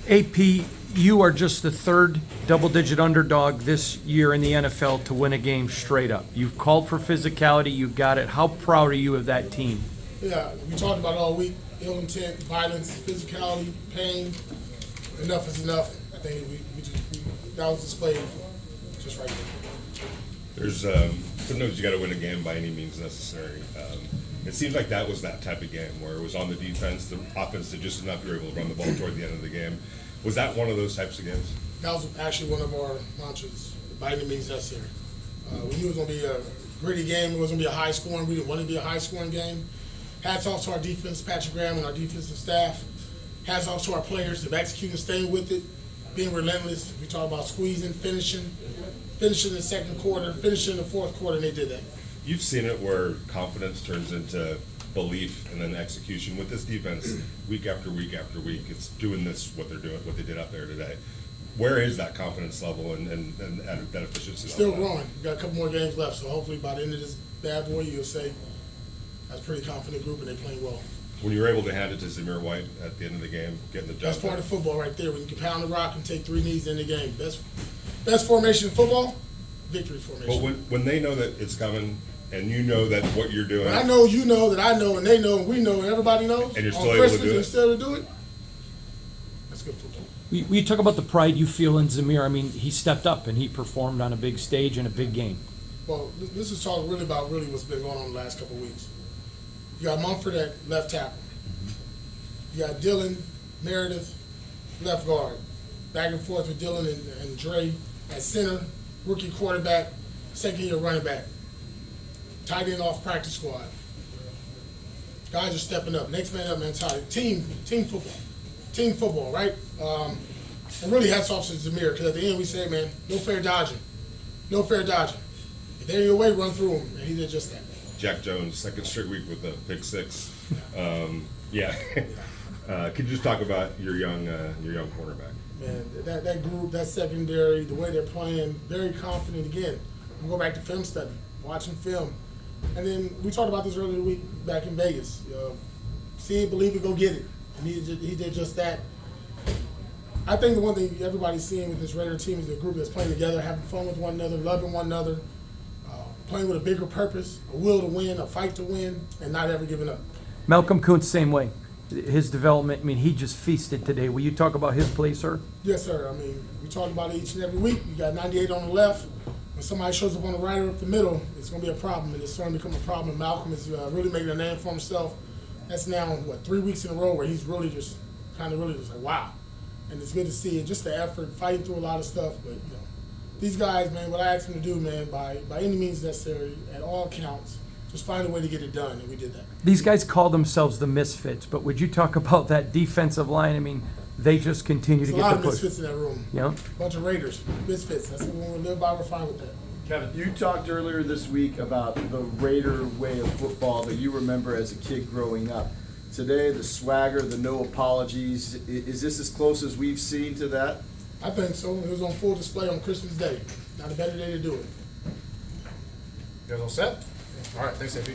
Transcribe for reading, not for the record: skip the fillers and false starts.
AP, you are just the third double-digit underdog this year in the NFL to win a game straight up. You've called for physicality, you got it. How proud are you of that team? Yeah, we talked about it all week. Ill intent, violence, physicality, pain. Enough is enough. I think that was displayed just right there. There's sometimes you got to win a game by any means necessary. It seems like that was that type of game where it was on the defense, the offense did just enough, you were able to run the ball toward the end of the game. Was that one of those types of games? That was actually one of our mantras, by any means necessary. We knew it was going to be a gritty game. It was going to be a high scoring. We didn't want it to be a high scoring game. Hats off to our defense, Patrick Graham and our defensive staff. Hats off to our players of executing, staying with it, being relentless. We talk about squeezing, finishing the second quarter, finishing the fourth quarter, and they did that. You've seen it where confidence turns into belief and then execution with this defense week after week after week. It's doing what they're doing, what they did out there today. Where is that confidence level and that efficiency Still level? growing. We've got a couple more games left, so hopefully by the end of this bad boy, you'll say that's a pretty confident group and they're playing well. When you were able to hand it to Zamir White at the end of the game, getting the job That's part done. of football right there. When you can pound the rock and take 3 knees in the game. Best formation in football, victory formation. But when they know that it's coming and you know that what you're doing, When I know, you know, that I know, and they know, and we know, and everybody knows, And you're still on able to Christmas do it? and still to do it, that's good football. We talk about the pride you feel in Zamir. I mean, he stepped up and he performed on a big stage in a big game. Well, this is talking really about what's been going on the last couple of weeks. You got Mumford at left tackle. You got Dylan, Meredith, left guard. Back and forth with Dylan and Dre at center. Rookie quarterback, second-year running back. Tight end off practice squad. Guys are stepping up. Next man up mentality. Team football. Team football, right? And really hats off to Zamir, because at the end we said, man, no fair dodging. No fair dodging. If they're in your way, run through them. And he did just that. Jack Jones, second straight week with the pick six. Yeah. Could you just talk about your young quarterback? Man, that group, that secondary, the way they're playing, very confident again. I'm going back to film study, watching film. And then we talked about this earlier the week back in Vegas. See it, believe it, go get it. And he did just that. I think the one thing everybody's seeing with this Raider team is the group that's playing together, having fun with one another, loving one another, playing with a bigger purpose, a will to win, a fight to win, and not ever giving up. Malcolm Kuntz, same way. His development, I mean, he just feasted today. Will you talk about his play, sir? Yes, sir. I mean, we talk about it each and every week. You got 98 on the left. When somebody shows up on the right or up the middle, it's going to be a problem, and it's starting to become a problem. Malcolm is really making a name for himself. That's now, 3 weeks in a row where he's really just like, wow. And it's good to see it, just the effort, fighting through a lot of stuff. But, these guys, man, what I asked them to do, man, by any means necessary, at all counts, just find a way to get it done, and we did that. These guys call themselves the Misfits, but would you talk about that defensive line? I mean, they just continue to There's a lot get of the push. misfits in that room. Yeah. Bunch of Raiders, misfits. That's what we live by. We're fine with that. Kevin, you talked earlier this week about the Raider way of football that you remember as a kid growing up. Today, the swagger, the no apologies, is this as close as we've seen to that? I think so. It was on full display on Christmas Day. Not a better day to do it. You guys all set? All right, thanks, AP.